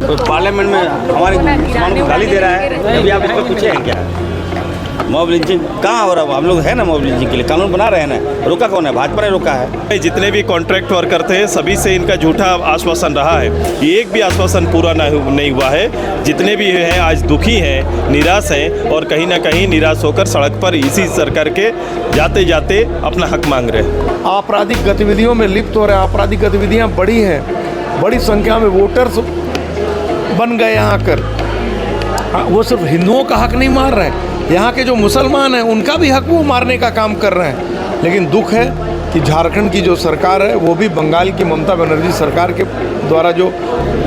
तो पार्लियामेंट में हमारे मुसलमानों को गाली दे रहा है, अभी आप इस पर पूछे हैं क्या? मॉब लिंचिंग कहाँ हो रहा है? हम लोग है ना मॉब लिंचिंग के लिए कानून बना रहे हैं ना, रोका कौन है? भाजपा ने रोका है। जितने भी कॉन्ट्रैक्ट वर्कर थे सभी से इनका झूठा आश्वासन रहा है, ये एक भी आश्वासन पूरा नहीं हुआ है। जितने भी हैं आज दुखी हैं, निराश हैं और कहीं ना कहीं निराश होकर सड़क पर इसी सरकार के जाते जाते अपना हक मांग रहे हैं। आपराधिक गतिविधियों में लिप्त हो रहे हैं, आपराधिक गतिविधियाँ बढ़ी हैं, बड़ी संख्या में वोटर्स बन गए यहाँ आकर। वो सिर्फ हिंदुओं का हक नहीं मार रहे हैं, यहाँ के जो मुसलमान हैं उनका भी हक वो मारने का काम कर रहे हैं। लेकिन दुख है कि झारखंड की जो सरकार है वो भी बंगाल की ममता बनर्जी सरकार के द्वारा जो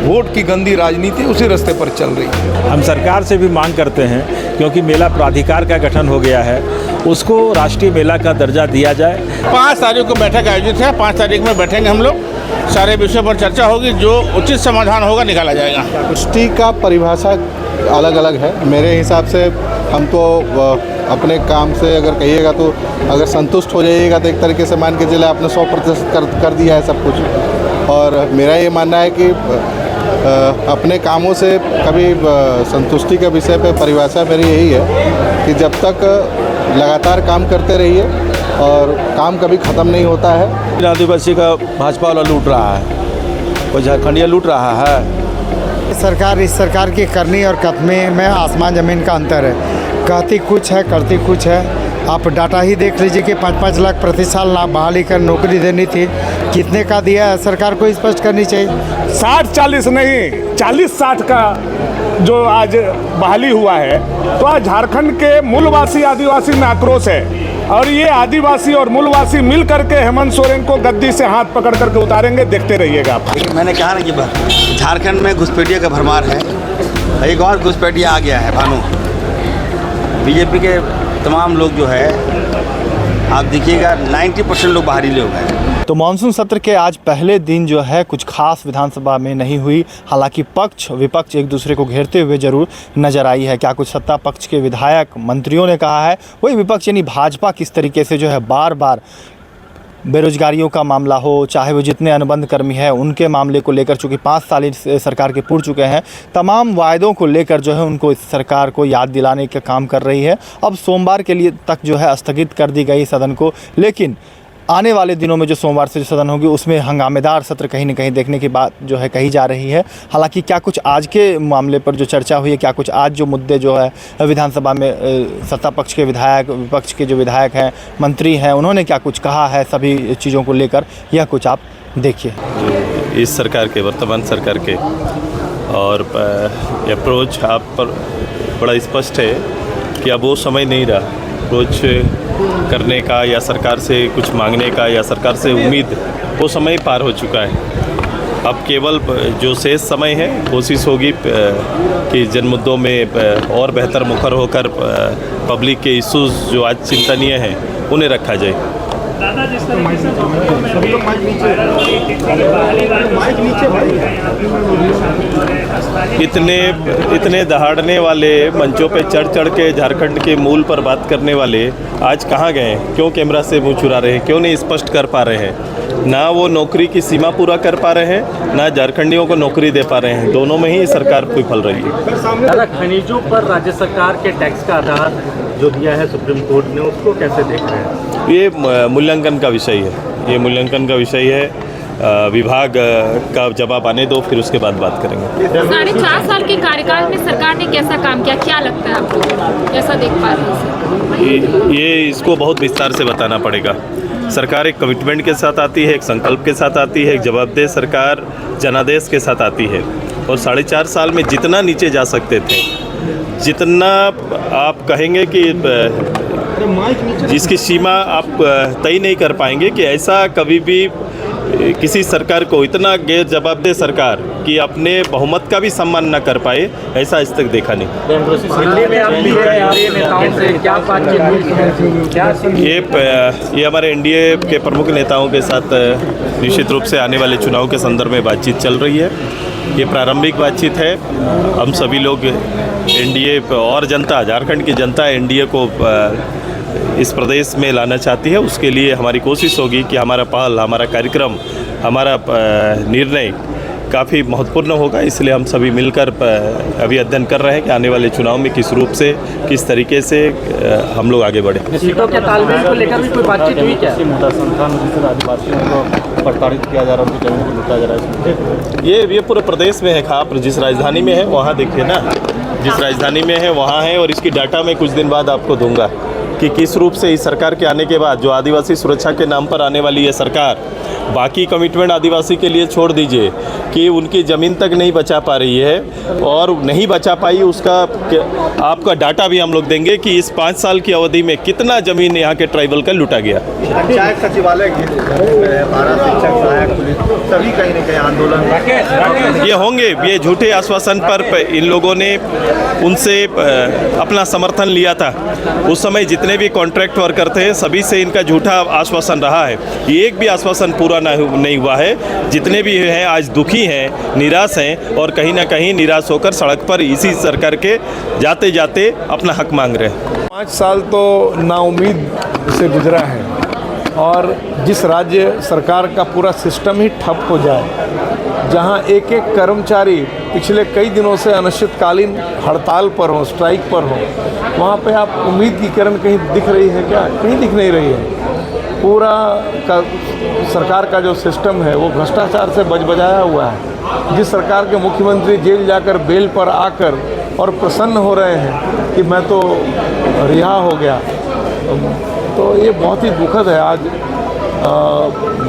वोट की गंदी राजनीति उसी रास्ते पर चल रही है। हम सरकार से भी मांग करते हैं, क्योंकि मेला प्राधिकार का गठन हो गया है, उसको राष्ट्रीय मेला का दर्जा दिया जाए। 5 तारीख को बैठक आयोजित है, 5 तारीख में बैठेंगे हम लोग, सारे विषयों पर चर्चा होगी, जो उचित समाधान होगा निकाला जाएगा। पुष्टि का परिभाषा अलग अलग है। मेरे हिसाब से हम तो अपने काम से अगर कहिएगा तो अगर संतुष्ट हो जाइएगा तो एक तरीके से मान के चले आपने 100% कर दिया है सब कुछ। और मेरा ये मानना है कि अपने कामों से कभी संतुष्टि के विषय पे परिभाषा मेरी यही है कि जब तक लगातार काम करते रहिए और काम कभी ख़त्म नहीं होता है। आदिवासी का भाजपा वाला लूट रहा है, कोई झारखंडिया लूट रहा है। सरकार इस सरकार की करनी और कथनी में आसमान ज़मीन का अंतर है। कहती कुछ है, करती कुछ है। आप डाटा ही देख लीजिए कि 5-5 लाख प्रति साल बहाली कर नौकरी देनी थी, कितने का दिया है? सरकार को स्पष्ट करनी चाहिए। 60-40 नहीं, 40-60 का जो आज बहाली हुआ है, तो आज झारखंड के मूलवासी आदिवासी में आक्रोश है। और ये आदिवासी और मूलवासी मिल करके हेमंत सोरेन को गद्दी से हाथ पकड़ करके उतारेंगे, देखते रहिएगा आप। लेकिन मैंने कहा ना कि झारखंड में घुसपैठिया का भरमार है, एक और घुसपैठिया आ गया है भानु। बीजेपी के तमाम लोग जो है आप देखिएगा 90% लोग बाहरी लोग हैं। तो मानसून सत्र के आज पहले दिन जो है कुछ खास विधानसभा में नहीं हुई। हालांकि पक्ष विपक्ष एक दूसरे को घेरते हुए जरूर नजर आई है। क्या कुछ सत्ता पक्ष के विधायक मंत्रियों ने कहा है, वही विपक्ष यानी भाजपा किस तरीके से जो है बार बार बेरोजगारियों का मामला हो, चाहे वो जितने अनुबंध कर्मी हैं उनके मामले को लेकर, चूँकि 5 साल इस सरकार के पूर्ण चुके हैं, तमाम वायदों को लेकर जो है उनको इस सरकार को याद दिलाने का काम कर रही है। अब सोमवार के लिए तक जो है स्थगित कर दी गई सदन को, लेकिन आने वाले दिनों में जो सोमवार से जो सदन होगी उसमें हंगामेदार सत्र कहीं न कहीं देखने की बात जो है कही जा रही है। हालांकि क्या कुछ आज के मामले पर जो चर्चा हुई है, क्या कुछ आज जो मुद्दे जो है विधानसभा में सत्ता पक्ष के विधायक, विपक्ष के जो विधायक हैं, मंत्री हैं, उन्होंने क्या कुछ कहा है सभी चीज़ों को लेकर, यह कुछ आप देखिए। इस सरकार के, वर्तमान सरकार के और अप्रोच आप पर बड़ा स्पष्ट है कि अब वो समय नहीं रहा कुछ करने का या सरकार से कुछ मांगने का या सरकार से उम्मीद, वो समय पार हो चुका है। अब केवल जो शेष समय है कोशिश होगी कि जन मुद्दों में और बेहतर मुखर होकर पब्लिक के इश्यूज जो आज चिंतनीय हैं उन्हें रखा जाए। इतने दहाड़ने वाले मंचों पे चढ़ के झारखंड के मूल पर बात करने वाले आज कहाँ गए? क्यों कैमरा से मुंह चुरा रहे हैं? क्यों नहीं स्पष्ट कर पा रहे हैं? ना वो नौकरी की सीमा पूरा कर पा रहे हैं, ना झारखंडियों को नौकरी दे पा रहे हैं। दोनों में ही सरकार विफल रही है। दादा, खनिजों पर राज्य सरकार के टैक्स का आधार जो दिया है सुप्रीम कोर्ट ने, उसको कैसे देख रहे हैं? ये मूल्यांकन का विषय है, ये मूल्यांकन का विषय है। विभाग का जवाब आने दो, फिर उसके बाद बात करेंगे। 4.5 साल के कार्यकाल में सरकार ने कैसा काम किया, क्या लगता है आपको, कैसा देख पा रहे हैं? ये इसको बहुत विस्तार से बताना पड़ेगा। सरकार एक कमिटमेंट के साथ आती है, एक संकल्प के साथ आती है, एक जवाबदेह सरकार जनादेश के साथ आती है। और 4.5 साल में जितना नीचे जा सकते थे, जितना आप कहेंगे कि जिसकी सीमा आप तय नहीं कर पाएंगे, कि ऐसा कभी भी किसी सरकार को, इतना गैर जवाबदेह सरकार कि अपने बहुमत का भी सम्मान न कर पाए, ऐसा आज तक देखा नहीं। ये हमारे एनडीए के प्रमुख नेताओं के साथ निश्चित रूप से आने वाले चुनाव के संदर्भ में बातचीत चल रही है। ये प्रारंभिक बातचीत है। हम सभी लोग एनडीए और जनता, झारखंड की जनता एनडीए को इस प्रदेश में लाना चाहती है। उसके लिए हमारी कोशिश होगी कि हमारा पहल, हमारा कार्यक्रम, हमारा निर्णय काफ़ी महत्वपूर्ण होगा। इसलिए हम सभी मिलकर अभी अध्ययन कर रहे हैं कि आने वाले चुनाव में किस रूप से, किस तरीके से हम लोग आगे बढ़े। सीटों के तालमेल को लेकर भी कोई बातचीत हुई क्या? आदिवासियों को प्रताड़ित किया जा रहा है, उनकी जमीन को लूटा जा रहा है। ये पूरे प्रदेश में है। आप जिस राजधानी में है वहाँ देखिए ना, जिस राजधानी में है वहाँ है, और इसकी डाटा मैं कुछ दिन बाद आपको दूंगा कि किस रूप से इस सरकार के आने के बाद जो आदिवासी सुरक्षा के नाम पर आने वाली है सरकार, बाकी कमिटमेंट आदिवासी के लिए छोड़ दीजिए कि उनकी ज़मीन तक नहीं बचा पा रही है और नहीं बचा पाई, उसका आपका डाटा भी हम लोग देंगे कि इस 5 साल की अवधि में कितना ज़मीन यहाँ के ट्राइबल का लूटा गया। पंचायत सचिवालय शिक्षक सहायक पुलिस सभी कहीं न कहीं आंदोलन ये होंगे। ये झूठे आश्वासन पर इन लोगों ने उनसे अपना समर्थन लिया था। उस समय जितने भी कॉन्ट्रैक्ट वर्कर थे सभी से इनका झूठा आश्वासन रहा है। ये एक भी आश्वासन पूरा नहीं हुआ है। जितने भी हैं आज दुखी हैं, निराश हैं और कहीं ना कहीं निराश होकर सड़क पर इसी सरकार के जाते जाते अपना हक मांग रहे हैं। 5 साल तो नाउम्मीद से गुजरा है और जिस राज्य सरकार का पूरा सिस्टम ही ठप हो जाए, जहां एक एक कर्मचारी पिछले कई दिनों से अनिश्चितकालीन हड़ताल पर हो, स्ट्राइक पर हो, वहां पे आप उम्मीद की किरण कहीं दिख रही है क्या? कहीं दिख नहीं रही है। पूरा सरकार का जो सिस्टम है वो भ्रष्टाचार से बजाया हुआ है। जिस सरकार के मुख्यमंत्री जेल जाकर बेल पर आकर और प्रसन्न हो रहे हैं कि मैं तो रिहा हो गया, तो ये बहुत ही दुखद है। आज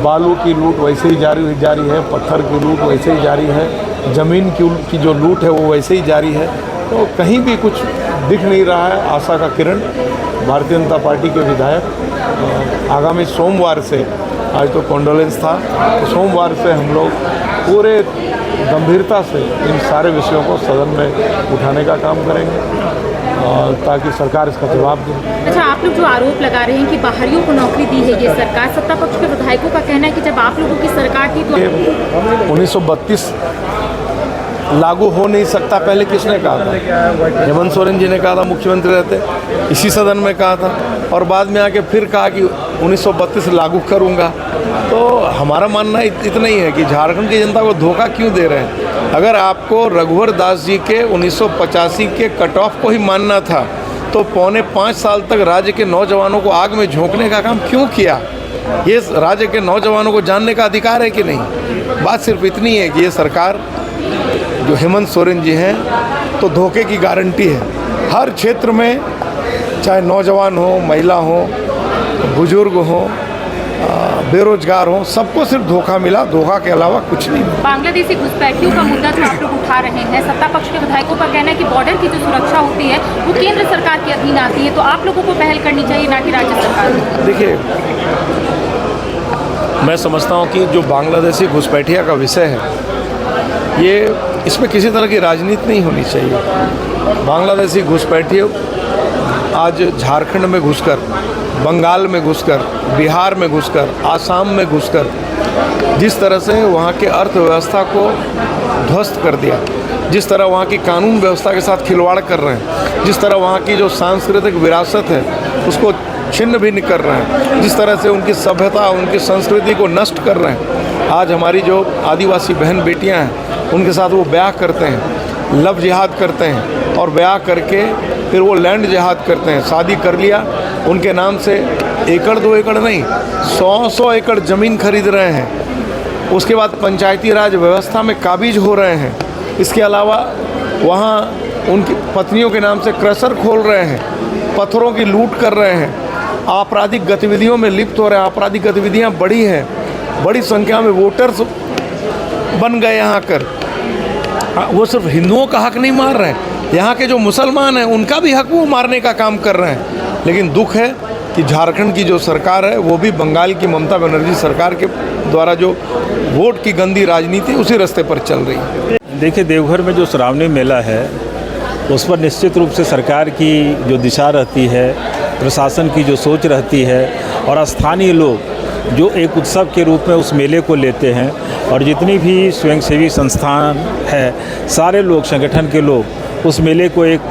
बालू की लूट वैसे ही जारी है, पत्थर की लूट वैसे ही जारी है, ज़मीन की जो लूट है वो वैसे ही जारी है। तो कहीं भी कुछ दिख नहीं रहा है आशा का किरण। भारतीय जनता पार्टी के विधायक आगामी सोमवार से, आज तो कॉन्डोलेंस था, तो सोमवार से हम लोग पूरे गंभीरता से इन सारे विषयों को सदन में उठाने का काम करेंगे ताकि सरकार इसका जवाब दे। अच्छा, आप लोग जो आरोप लगा रहे हैं कि बाहरियों को नौकरी दी है ये सरकार, सत्ता पक्ष के विधायकों का कहना है कि जब आप लोगों की सरकार थी तो 1932 लागू हो नहीं सकता, पहले किसने कहा था? हेमंत सोरेन जी ने कहा था मुख्यमंत्री रहते, इसी सदन में कहा था, और बाद में आके फिर कहा कि 1932 लागू करूंगा। तो हमारा मानना इतना ही है कि झारखंड की जनता को धोखा क्यों दे रहे हैं। अगर आपको रघुवर दास जी के 1985 के कट ऑफ को ही मानना था तो 4.25 साल तक राज्य के नौजवानों को आग में झोंकने का काम क्यों किया? ये राज्य के नौजवानों को जानने का अधिकार है कि नहीं? बात सिर्फ इतनी है कि ये सरकार जो हेमंत सोरेन जी हैं तो धोखे की गारंटी है। हर क्षेत्र में, चाहे नौजवान हो, महिला हो, बुजुर्ग हो, बेरोजगार हो, सबको सिर्फ धोखा मिला, धोखा के अलावा कुछ नहीं। बांग्लादेशी घुसपैठियों का मुद्दा जो आप लोग उठा रहे हैं, सत्ता पक्ष के विधायकों का कहना है कि बॉर्डर की जो सुरक्षा होती है वो केंद्र सरकार के अधीन आती है, तो आप लोगों को पहल करनी चाहिए, ना कि राज्य सरकार। देखिए, मैं समझता हूँ कि जो बांग्लादेशी घुसपैठिया का विषय है, ये इसमें किसी तरह की राजनीति नहीं होनी चाहिए। बांग्लादेशी घुसपैठियों आज झारखंड में घुसकर, बंगाल में घुसकर, बिहार में घुसकर, आसाम में घुसकर जिस तरह से वहाँ के अर्थव्यवस्था को ध्वस्त कर दिया, जिस तरह वहाँ की कानून व्यवस्था के साथ खिलवाड़ कर रहे हैं, जिस तरह वहाँ की जो सांस्कृतिक विरासत है उसको छिन्न भिन्न कर रहे हैं, जिस तरह से उनकी सभ्यता, उनकी संस्कृति को नष्ट कर रहे हैं। आज हमारी जो आदिवासी बहन बेटियां हैं उनके साथ वो ब्याह करते हैं, लव जिहाद करते हैं, और ब्याह करके फिर वो लैंड जिहाद करते हैं। शादी कर लिया, उनके नाम से 1-2 एकड़ नहीं, 100 एकड़ ज़मीन खरीद रहे हैं। उसके बाद पंचायती राज व्यवस्था में काबिज हो रहे हैं। इसके अलावा वहाँ उनकी पत्नियों के नाम से क्रशर खोल रहे हैं, पत्थरों की लूट कर रहे हैं, आपराधिक गतिविधियों में लिप्त हो रहे हैं। आपराधिक गतिविधियाँ बढ़ी हैं, बड़ी संख्या में वोटर्स बन गए यहाँ आकर। वो सिर्फ हिंदुओं का हक नहीं मार रहे हैं, यहाँ के जो मुसलमान हैं उनका भी हक वो मारने का काम कर रहे हैं। लेकिन दुख है कि झारखंड की जो सरकार है वो भी बंगाल की ममता बनर्जी सरकार के द्वारा जो वोट की गंदी राजनीति उसी रास्ते पर चल रही है। देखिए, देवघर में जो श्रावणी मेला है उस पर निश्चित रूप से सरकार की जो दिशा रहती है, प्रशासन की जो सोच रहती है, और स्थानीय लोग जो एक उत्सव के रूप में उस मेले को लेते हैं, और जितनी भी स्वयंसेवी संस्थान है, सारे लोग, संगठन के लोग उस मेले को एक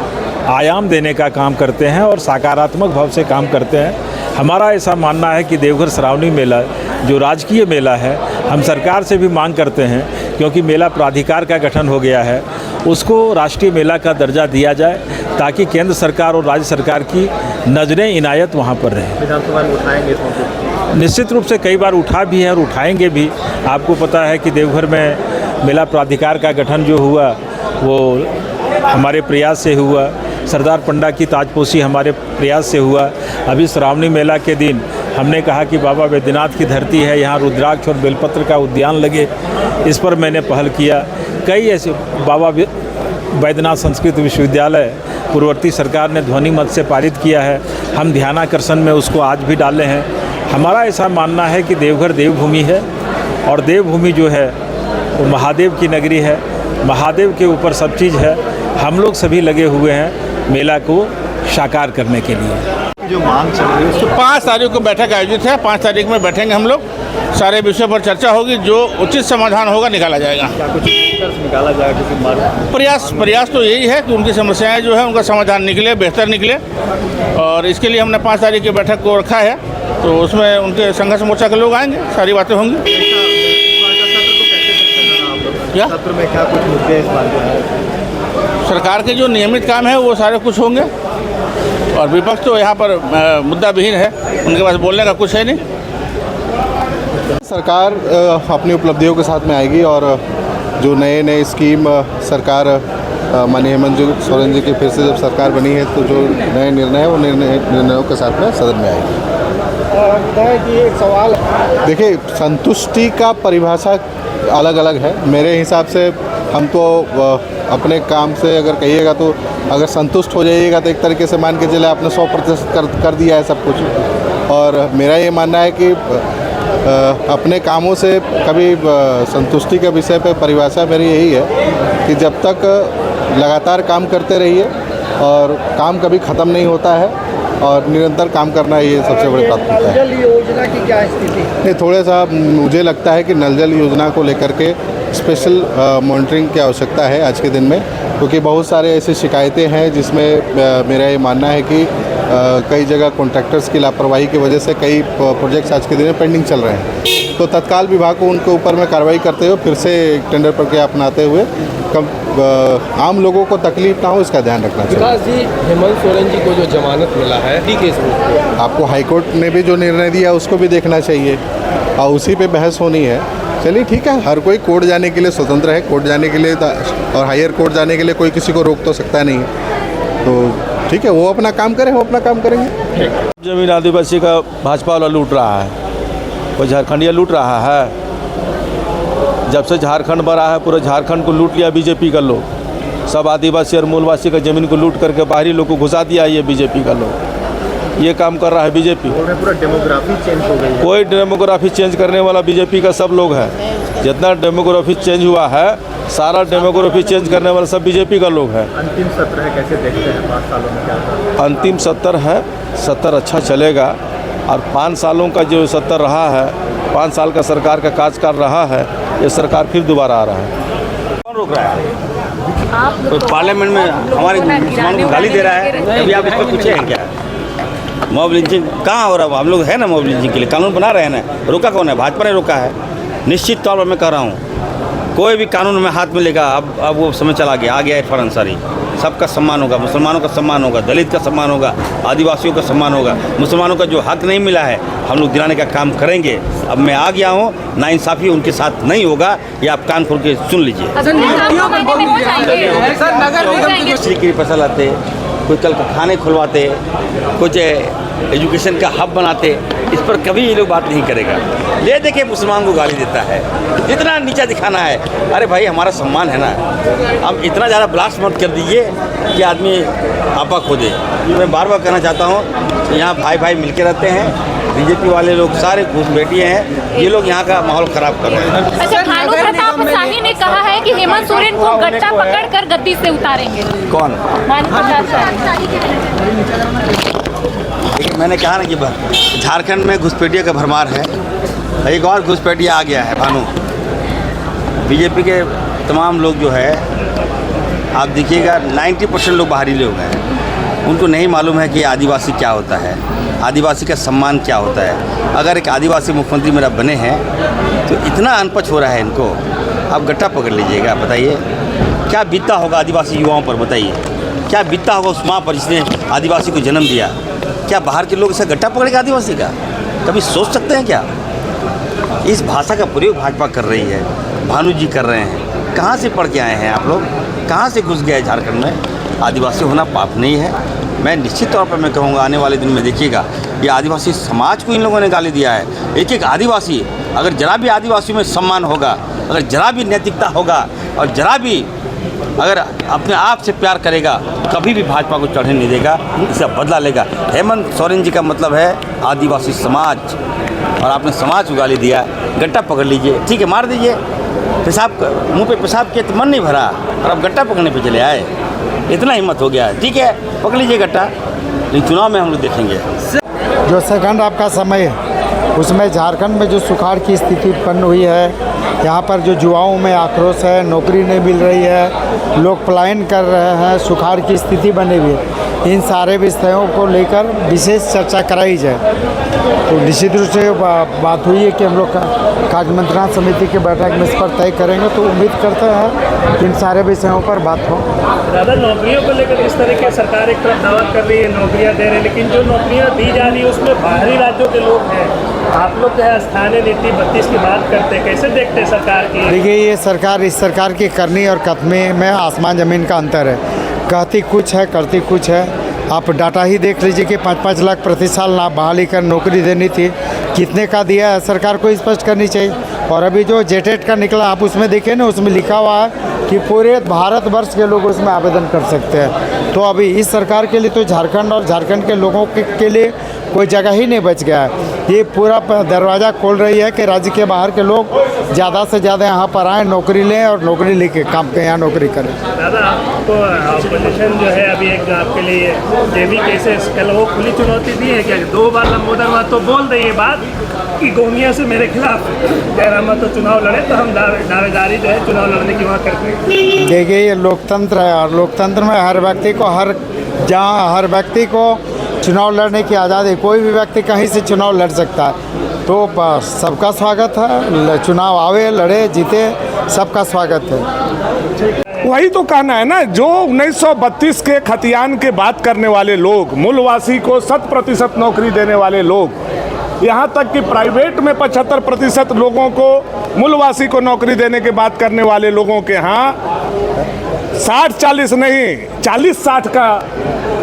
आयाम देने का काम करते हैं और सकारात्मक भाव से काम करते हैं। हमारा ऐसा मानना है कि देवघर श्रावणी मेला जो राजकीय मेला है, हम सरकार से भी मांग करते हैं क्योंकि मेला प्राधिकार का गठन हो गया है, उसको राष्ट्रीय मेला का दर्जा दिया जाए ताकि केंद्र सरकार और राज्य सरकार की नज़रें इनायत वहाँ पर रहे। विधानसभा में उठाएंगे इस मौके? निश्चित रूप से कई बार उठा भी है और उठाएंगे भी। आपको पता है कि देवघर में मेला प्राधिकार का गठन जो हुआ वो हमारे प्रयास से हुआ, सरदार पंडा की ताजपोशी हमारे प्रयास से हुआ। अभी श्रावणी मेला के दिन हमने कहा कि बाबा बैद्यनाथ की धरती है, यहाँ रुद्राक्ष और बेलपत्र का उद्यान लगे, इस पर मैंने पहल किया। कई ऐसे बाबा बैद्यनाथ संस्कृत विश्वविद्यालय पूर्ववर्ती सरकार ने ध्वनि मत से पारित किया है, हम ध्यानाकर्षण में उसको आज भी डाले हैं। हमारा ऐसा मानना है कि देवघर देवभूमि है और देवभूमि जो है वो महादेव की नगरी है, महादेव के ऊपर सब चीज़ है। हम लोग सभी लगे हुए हैं मेला को साकार करने के लिए। जो मांग चल रही है उसको 5 तारीख को बैठक आयोजित है, 5 तारीख में बैठेंगे हम लोग, सारे विषयों पर चर्चा होगी, जो उचित समाधान होगा निकाला जाएगा। क्या कुछ निकाला जाएगा किसी मार्ग? प्रयास तो यही है कि उनकी समस्याएं जो है उनका समाधान निकले, बेहतर निकले, और इसके लिए हमने 5 तारीख की बैठक को रखा है। तो उसमें उनके संघर्ष मोर्चा के लोग आएंगे, सारी बातें होंगी। क्या सत्र में क्या कुछ मुद्दे इस बार? सरकार के जो नियमित काम है वो सारे कुछ होंगे, और विपक्ष तो यहाँ पर मुद्दा विहीन है, उनके पास बोलने का कुछ है नहीं। सरकार अपनी उपलब्धियों के साथ में आएगी, और जो नए स्कीम सरकार माननीय हेमंत सोरेन जी की फिर से जब सरकार बनी है तो जो नए निर्णय है वो निर्णयों के साथ में सदन में आएगी। कि एक सवाल, देखिए, संतुष्टि का परिभाषा अलग अलग है। मेरे हिसाब से हम तो अपने काम से अगर कहिएगा तो अगर संतुष्ट हो जाइएगा तो एक तरीके से मान के चले आपने 100% कर दिया है सब कुछ। और मेरा ये मानना है कि अपने कामों से कभी संतुष्टि के विषय पे परिभाषा मेरी यही है कि जब तक लगातार काम करते रहिए और काम कभी ख़त्म नहीं होता है, और निरंतर काम करना ये सबसे बड़ी प्राथमिकता है। जल योजना की क्या स्थिति? नहीं, थोड़ा सा मुझे लगता है कि नल जल योजना को लेकर के स्पेशल मॉनिटरिंग की आवश्यकता है आज के दिन में, क्योंकि बहुत सारे ऐसी शिकायतें हैं जिसमें मेरा ये मानना है कि कई जगह कॉन्ट्रैक्टर्स की लापरवाही की वजह से कई प्रोजेक्ट्स आज के दिन में पेंडिंग चल रहे हैं। तो तत्काल विभाग को उनके ऊपर में कार्रवाई करते हुए फिर से टेंडर प्रक्रिया अपनाते हुए आम लोगों को तकलीफ ना हो इसका ध्यान रखना चाहिए। विकास जी, हेमंत सोरेन जी को जो जमानत मिला है केस में, आपको हाईकोर्ट ने भी जो निर्णय दिया उसको भी देखना चाहिए, और उसी पे बहस होनी है। चलिए ठीक है, हर कोई कोर्ट जाने के लिए स्वतंत्र है, कोर्ट जाने के लिए और हायर कोर्ट जाने के लिए कोई किसी को रोक तो सकता नहीं है। तो ठीक है, वो अपना काम करें, वो अपना काम करेंगे। जमीन आदिवासी का भाजपा वाला लूट रहा है, कोई झारखंडिया लूट रहा है। जब से झारखंड बना है पूरे झारखंड को लूट लिया बीजेपी का लोग। सब आदिवासी और मूलवासी का ज़मीन को लूट करके बाहरी लोग को घुसा दिया ये बीजेपी का लोग। ये काम कर रहा है बीजेपी। पूरा डेमोग्राफी चेंज हो गई है। कोई डेमोग्राफी चेंज करने वाला बीजेपी का सब लोग है। जितना डेमोग्राफी चेंज हुआ है सारा डेमोग्राफी चेंज करने वाला सब बीजेपी का लोग है। अंतिम सत्र है, कैसे देखते हैं 5 सालों में क्या होगा? अंतिम सत्र है, सत्र अच्छा चलेगा, और 5 सालों का जो सत्र रहा है, 5 साल का सरकार का कार्यकाल रहा है, ये सरकार फिर दोबारा आ रहा है। कौन रोक रहा है? तो पार्लियामेंट में हमारे मुसलमानों को गाली दे रहा है। अभी आप इस पर पूछे हैं क्या? मॉब लिंचिंग कहाँ हो रहा है? हम लोग है ना मॉब लिंचिंग के लिए कानून बना रहे हैं ना। रोका कौन है? भाजपा ने रोका है। निश्चित तौर पर मैं कह रहा हूँ कोई भी कानून में हाथ में लेगा, अब वो समय चला गया, आ गया इरफान अंसारी। सबका सम्मान होगा, मुसलमानों का सम्मान होगा, दलित का सम्मान होगा, आदिवासियों का सम्मान होगा। मुसलमानों का जो हक नहीं मिला है हम लोग दिलाने का काम करेंगे। अब मैं आ गया हूँ, नाइंसाफ़ी उनके साथ नहीं होगा, ये आप कान खोल के सुन लीजिए। की पैसा लाते, कोई कल खाने खुलवाते, कुछ एजुकेशन का हब बनाते, इस पर कभी ये लोग बात नहीं करेगा। ले दे के मुसलमान को गाली देता है, इतना नीचा दिखाना है। अरे भाई हमारा सम्मान है ना, अब इतना ज़्यादा ब्लास्ट मत कर दीजिए कि आदमी आपा खो दे। मैं बार बार कहना चाहता हूँ यहाँ भाई भाई मिलके रहते हैं। बीजेपी वाले लोग सारे घुसपैठिए हैं, ये लोग यहाँ का माहौल ख़राब कर रहे हैं। अच्छा, भानु प्रताप शाही ने कहा है कि हेमंत सोरेन को गट्टा पकड़कर गद्दी से उतारेंगे। कौन? भानु प्रताप शाही। देखिए मैंने कहा ना कि झारखंड में घुसपैठिया का भरमार है। एक और घुसपैठिया आ गया है भानु। बीजेपी के तमाम लोग जो है आप देखिएगा 90% लोग बाहरी लोग हैं। उनको नहीं मालूम है कि आदिवासी क्या होता है, आदिवासी का सम्मान क्या होता है। अगर एक आदिवासी मुख्यमंत्री मेरा बने हैं तो इतना अनपढ़ हो रहा है इनको आप गट्टा पकड़ लीजिएगा। बताइए क्या बीतता होगा आदिवासी युवाओं पर, बताइए क्या बीतता होगा उस माँ पर जिसने आदिवासी को जन्म दिया। क्या बाहर के लोग इसे गट्टा पकड़ेगा आदिवासी का? कभी सोच सकते हैं क्या? इस भाषा का प्रयोग भाजपा कर रही है, भानु जी कर रहे हैं। कहाँ से पढ़ के आए हैं आप लोग? कहाँ से घुस गए झारखंड में? आदिवासी होना पाप नहीं है। मैं निश्चित तौर पर मैं कहूँगा आने वाले दिन में देखिएगा ये आदिवासी समाज को इन लोगों ने गाली दिया है। एक एक आदिवासी, अगर जरा भी आदिवासी में सम्मान होगा, अगर जरा भी नैतिकता होगा और जरा भी अगर अपने आप से प्यार करेगा, कभी भी भाजपा को चढ़ने नहीं देगा, इसका बदला लेगा। हेमंत सोरेन जी का मतलब है आदिवासी समाज, और आपने समाज को गाली दिया। गट्टा पकड़ लीजिए, ठीक है, मार दीजिए। पेशाब मुंह पे पेशाब किया तो मन नहीं भरा और अब गट्टा पकड़ने पे चले आए। इतना हिम्मत हो गया है, ठीक है, पकड़ लीजिए गट्टा, लेकिन चुनाव में हम लोग देखेंगे। जो सेकंड आपका समय है उसमें झारखंड में जो सुखाड़ की स्थिति उत्पन्न हुई है, यहाँ पर जो युवाओं में आक्रोश है, नौकरी नहीं मिल रही है, लोग पलायन कर रहे हैं, सुखाड़ की स्थिति बनी हुई है, इन सारे विषयों को लेकर विशेष चर्चा कराई जाए। तो निश्चित रूप से बात हुई है कि हम लोग कार्य मंत्रणा समिति की बैठक में इस पर तय करेंगे, तो उम्मीद करते हैं कि इन सारे विषयों पर बात हो। दादा, नौकरियों को लेकर इस तरह की सरकार एक तरफ दावा कर रही है, नौकरियां दे रही है, लेकिन जो नौकरियां दी जा रही है उसमें बाहरी राज्यों के लोग हैं। आप लोग जो है स्थानीय नीति 32 की बात करते हैं, कैसे देखते हैं सरकार की? देखिए, ये सरकार, इस सरकार की करनी और कथनी में आसमान ज़मीन का अंतर है। कहती कुछ है, करती कुछ है। आप डाटा ही देख लीजिए कि 5-5 लाख प्रति साल ना बहाली कर नौकरी देनी थी, कितने का दिया है सरकार को स्पष्ट करनी चाहिए। और अभी जो जेटेट का निकला, आप उसमें देखिए ना, उसमें लिखा हुआ है कि पूरे भारतवर्ष के लोग उसमें आवेदन कर सकते हैं। तो अभी इस सरकार के लिए तो झारखंड और झारखंड के लोगों के लिए कोई जगह ही नहीं बच गया है। ये पूरा दरवाज़ा खोल रही है कि राज्य के बाहर के लोग ज़्यादा से ज़्यादा यहाँ पर आएँ, नौकरी लें और नौकरी लेके काम के यहाँ नौकरी करें। दादा, आपको अपोजिशन जो है अभी एक आपके लिए जेबी केसेस कल वो खुली चुनौती दी है क्या? 2 बार लंबोदर वहाँ तो बोल रही है बात कि गोमिया से मेरे खिलाफ जयराम तो चुनाव लड़े, तो हम दावेदारी जो है चुनाव लड़ने की वहाँ करते हैं। देखिए, ये लोकतंत्र है और लोकतंत्र में हर व्यक्ति को चुनाव लड़ने की आज़ादी, कोई भी व्यक्ति कहीं से चुनाव लड़ सकता है। तो सबका स्वागत है, चुनाव आवे, लड़े, जीते, सबका स्वागत है। वही तो कहना है ना, जो 1932 के खतियान के बात करने वाले लोग, मूलवासी को 100% नौकरी देने वाले लोग, यहाँ तक कि प्राइवेट में 75% लोगों को, मूलवासी को नौकरी देने की बात करने वाले लोगों के यहाँ 60-40 नहीं 40-60 का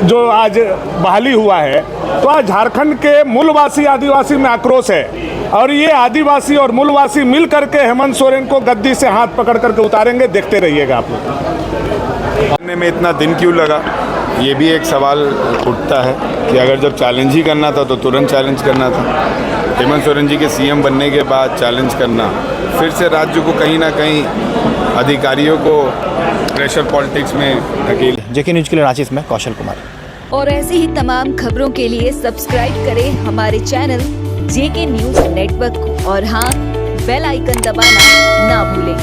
जो आज बहाली हुआ है। तो आज झारखंड के मूलवासी आदिवासी में आक्रोश है, और ये आदिवासी और मूलवासी मिल करके हेमंत सोरेन को गद्दी से हाथ पकड़ करके उतारेंगे। देखते रहिएगा आप लोग। करने में इतना दिन क्यों लगा, ये भी एक सवाल उठता है कि अगर जब चैलेंज ही करना था तो तुरंत चैलेंज करना था। हेमंत सोरेन जी के सीएम बनने के बाद चैलेंज करना, फिर से राज्य को कहीं ना कहीं अधिकारियों को प्रेशर पॉलिटिक्स में धकेल। जेके न्यूज़ के लिए रांची में कौशल कुमार। और ऐसी ही तमाम खबरों के लिए सब्सक्राइब करें हमारे चैनल जेके न्यूज़ नेटवर्क को, और हाँ, बेल आइकन दबाना ना भूलें।